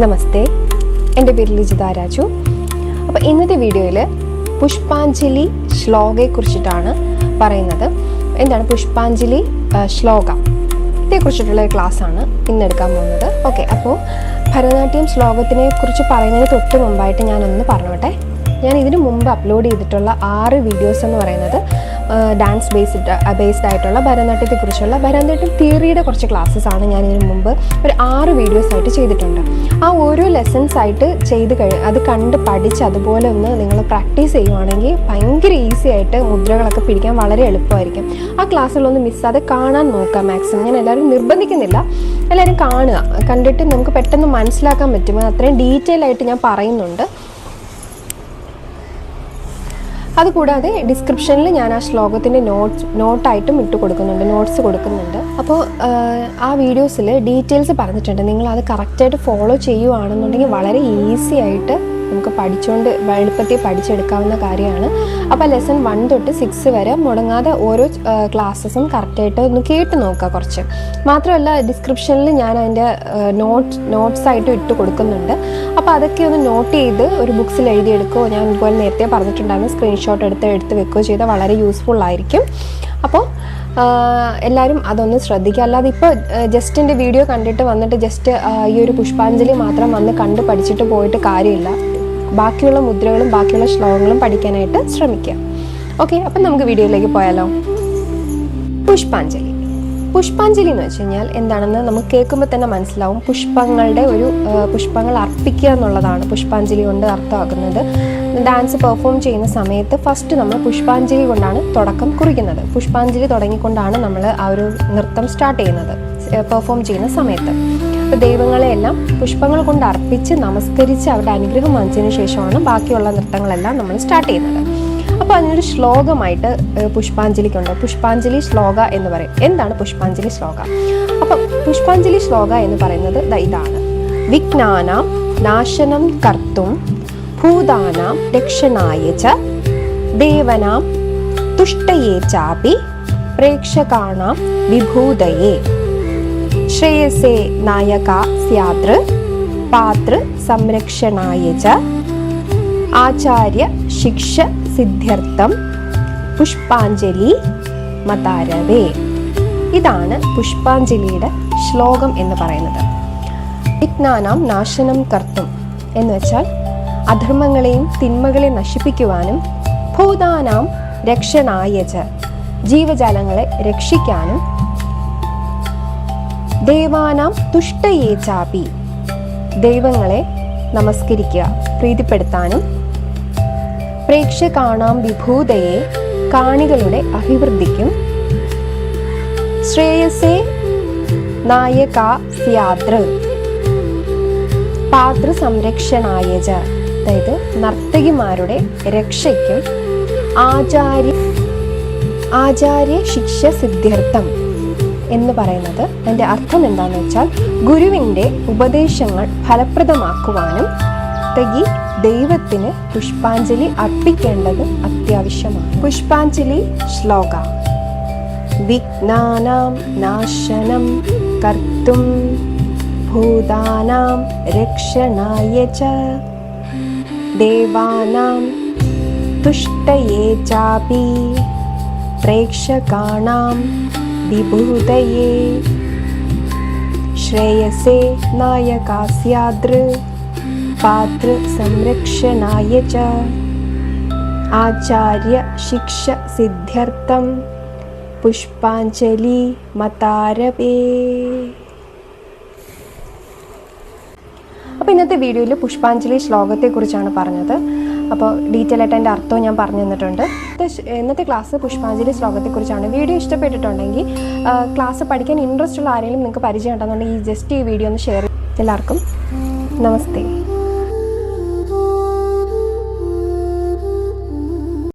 നമസ്തേ, എൻ്റെ പേര് ലിജിത രാജു. അപ്പോൾ ഇന്നത്തെ വീഡിയോയിൽ പുഷ്പാഞ്ജലി ശ്ലോകയെക്കുറിച്ചിട്ടാണ് പറയുന്നത്. എന്താണ് പുഷ്പാഞ്ജലി ശ്ലോക? ഇതേക്കുറിച്ചിട്ടുള്ള ക്ലാസ്സാണ് ഇന്നെടുക്കാൻ പോകുന്നത്. ഓക്കെ, അപ്പോൾ ഭരതനാട്യം ശ്ലോകത്തിനെ കുറിച്ച് പറയുന്നതിന് തൊട്ട് മുമ്പായിട്ട് ഞാനൊന്ന് പറഞ്ഞോട്ടെ. ഞാൻ ഇതിനു മുമ്പ് അപ്ലോഡ് ചെയ്തിട്ടുള്ള 6 വീഡിയോസ് എന്ന് പറയുന്നത് ഡാൻസ് ബേസ്ഡ് ആയിട്ടുള്ള ഭരതനാട്യം തിയറിയുടെ കുറച്ച് ക്ലാസ്സസ് ആണ് ഞാൻ ഇതിനു മുമ്പ് ഒരു 6 വീഡിയോസ് ആയിട്ട് ചെയ്തിട്ടുണ്ട്. ആ ഓരോ ലെസൺസ് ആയിട്ട് അത് കണ്ട് പഠിച്ച് അതുപോലെ ഒന്ന് നിങ്ങൾ പ്രാക്ടീസ് ചെയ്യുവാണെങ്കിൽ ഭയങ്കര ഈസി ആയിട്ട് മുദ്രകളൊക്കെ പിടിക്കാൻ വളരെ എളുപ്പമായിരിക്കും. ആ ക്ലാസ്സുകളൊന്ന് മിസ്സാതെ കാണാൻ നോക്കുക മാക്സിമം. ഞാൻ എല്ലാവരും നിർബന്ധിക്കുന്നില്ല, എല്ലാവരും കാണുക. കണ്ടിട്ട് നമുക്ക് പെട്ടെന്ന് മനസ്സിലാക്കാൻ പറ്റും. അത്രയും ഡീറ്റെയിൽ ആയിട്ട് ഞാൻ പറയുന്നുണ്ട്. അതുകൂടാതെ ഡിസ്ക്രിപ്ഷനിൽ ഞാൻ ആ ശ്ലോകത്തിൻ്റെ നോട്ടായിട്ടും നോട്ട്സ് കൊടുക്കുന്നുണ്ട്. അപ്പോൾ ആ വീഡിയോസിൽ ഡീറ്റെയിൽസ് പറഞ്ഞിട്ടുണ്ട്. നിങ്ങളത് കറക്റ്റായിട്ട് ഫോളോ ചെയ്യുകയാണെന്നുണ്ടെങ്കിൽ വളരെ ഈസി ആയിട്ട് നമുക്ക് എളുപ്പത്തിൽ പഠിച്ചെടുക്കാവുന്ന കാര്യമാണ്. അപ്പോൾ ലെസൺ 1 തൊട്ട് 6 വരെ മുടങ്ങാതെ ഓരോ ക്ലാസ്സസും കറക്റ്റായിട്ട് ഒന്ന് കേട്ട് നോക്കുക കുറച്ച്. മാത്രമല്ല ഡിസ്ക്രിപ്ഷനിൽ ഞാൻ അതിൻ്റെ നോട്ട്സായിട്ട് ഇട്ട് കൊടുക്കുന്നുണ്ട്. അപ്പോൾ അതൊക്കെ ഒന്ന് നോട്ട് ചെയ്ത് ഒരു ബുക്സിൽ എഴുതിയെടുക്കുകയോ, ഞാൻ ഇതുപോലെ നേരത്തെ പറഞ്ഞിട്ടുണ്ടായിരുന്നു സ്ക്രീൻഷോട്ട് എടുത്ത് വെക്കുകയോ ചെയ്താൽ വളരെ യൂസ്ഫുൾ ആയിരിക്കും. അപ്പോൾ എല്ലാവരും അതൊന്ന് ശ്രദ്ധിക്കുക. അല്ലാതെ ഇപ്പോൾ ജസ്റ്റ് എൻ്റെ വീഡിയോ കണ്ടിട്ട് വന്നിട്ട് ജസ്റ്റ് ഈ ഒരു പുഷ്പാഞ്ജലി മാത്രം വന്ന് കണ്ട് പഠിച്ചിട്ട് പോയിട്ട് കാര്യമില്ല. ബാക്കിയുള്ള മുദ്രകളും ബാക്കിയുള്ള ശ്ലോകങ്ങളും പഠിക്കാനായിട്ട് ശ്രമിക്കുക. ഓക്കെ, അപ്പം നമുക്ക് വീഡിയോയിലേക്ക് പോയാലോ. പുഷ്പാഞ്ജലി എന്ന് വെച്ച് കഴിഞ്ഞാൽ എന്താണെന്ന് നമുക്ക് കേൾക്കുമ്പോൾ തന്നെ മനസ്സിലാവും. പുഷ്പങ്ങൾ അർപ്പിക്കുക എന്നുള്ളതാണ് പുഷ്പാഞ്ജലി കൊണ്ട് അർത്ഥമാക്കുന്നത്. ഡാൻസ് പെർഫോം ചെയ്യുന്ന സമയത്ത് ഫസ്റ്റ് നമ്മൾ പുഷ്പാഞ്ജലി കൊണ്ടാണ് തുടക്കം കുറിക്കുന്നത്. പുഷ്പാഞ്ജലി തുടങ്ങിക്കൊണ്ടാണ് നമ്മൾ ആ ഒരു നൃത്തം സ്റ്റാർട്ട് ചെയ്യുന്നത് പെർഫോം ചെയ്യുന്ന സമയത്ത്. അപ്പോൾ ദൈവങ്ങളെയെല്ലാം പുഷ്പങ്ങൾ കൊണ്ട് അർപ്പിച്ച് നമസ്കരിച്ച് അവരുടെ അനുഗ്രഹം വാങ്ങിച്ചതിന് ശേഷമാണ് ബാക്കിയുള്ള നൃത്തങ്ങളെല്ലാം നമ്മൾ സ്റ്റാർട്ട് ചെയ്യുന്നത്. അപ്പോൾ അതിനൊരു ശ്ലോകമായിട്ട് പുഷ്പാഞ്ജലിക്കുണ്ട്. പുഷ്പാഞ്ജലി ശ്ലോക എന്ന് പറയും. എന്താണ് പുഷ്പാഞ്ജലി ശ്ലോക? അപ്പം പുഷ്പാഞ്ജലി ശ്ലോക എന്ന് പറയുന്നത് ഇതാണ്: വിഘ്നാനാം നാശനം കർത്തും ഭൂതാനാം രക്ഷണായ ച ദേവനാം തുഷ്ടയേ ചാപി പ്രേക്ഷകാണാം വിഭൂതയേ ശ്രേയസേ നായക സ്യാതൃ പാതൃ സംരക്ഷണായ ച ആചാര്യ ശിക്ഷ സിദ്ധ്യർത്ഥം പുഷ്പാഞ്ജലി മതാരവേ. ഇതാണ് പുഷ്പാഞ്ജലിയുടെ ശ്ലോകം എന്ന് പറയുന്നത്. വിഘ്നാനാം നാശനം കർത്തും എന്ന് വെച്ചാൽ അധർമ്മങ്ങളെയും തിന്മകളെയും നശിപ്പിക്കുവാനും, ഭൂതാനാം രക്ഷണായ ച ജീവജാലങ്ങളെ രക്ഷിക്കാനും, ദേവാനാം തുഷ്ടയേ ചാപി ദൈവങ്ങളെ നമസ്കരിക്കുക പ്രീതിപ്പെടുത്താനും, പ്രേക്ഷകാണാം വിഭൂതയെ കാണികളുടെ അഭിവൃദ്ധിക്കും, ശ്രേയസേ നായക സ്യാതൃ പാതൃ സംരക്ഷണായ ച അതായത് നർത്തകിമാരുടെ രക്ഷയ്ക്കും, ആചാര്യ ശിക്ഷ സിദ്ധ്യർത്ഥം എന്ന് പറയുന്നത് അതിൻ്റെ അർത്ഥം എന്താണെന്ന് വെച്ചാൽ ഗുരുവിൻ്റെ ഉപദേശങ്ങൾ ഫലപ്രദമാക്കുവാനും ദൈവത്തിന് പുഷ്പാഞ്ജലി അർപ്പിക്കേണ്ടത് അത്യാവശ്യമാണ്. പുഷ്പാഞ്ജലി ശ്ലോക: വിഘ്നാനാം നാശനം കർത്തും ഭൂതാനാം രക്ഷണായ ച ദേവാനാം തുഷ്ടയേ ചാപി പ്രേക്ഷകാണാം വിഭൂതയേ ശ്രേയസേ നായക സ്യാതൃ പാതൃ സംരക്ഷണായ ച ആചാര്യ ശിക്ഷ സിദ്ധ്യർത്ഥം പുഷ്പാഞ്ജലി മതാരവേ. അപ്പോൾ ഇന്നത്തെ വീഡിയോയിൽ പുഷ്പാഞ്ജലി ശ്ലോകത്തെക്കുറിച്ചാണ് പറഞ്ഞത്. അപ്പോൾ ഡീറ്റെയിൽ ആയിട്ട് അതിൻ്റെ അർത്ഥവും ഞാൻ പറഞ്ഞു തന്നിട്ടുണ്ട്. ഇന്നത്തെ ക്ലാസ് പുഷ്പാഞ്ജലി ശ്ലോകത്തെക്കുറിച്ചാണ്. വീഡിയോ ഇഷ്ടപ്പെട്ടിട്ടുണ്ടെങ്കിൽ ക്ലാസ് പഠിക്കാൻ ഇൻട്രസ്റ്റ് ഉള്ള ആരെങ്കിലും നിങ്ങൾക്ക് പരിചയം ഉണ്ടെന്നുണ്ടെങ്കിൽ ഈ വീഡിയോ ഒന്ന് ഷെയർ. എല്ലാവർക്കും നമസ്തേ.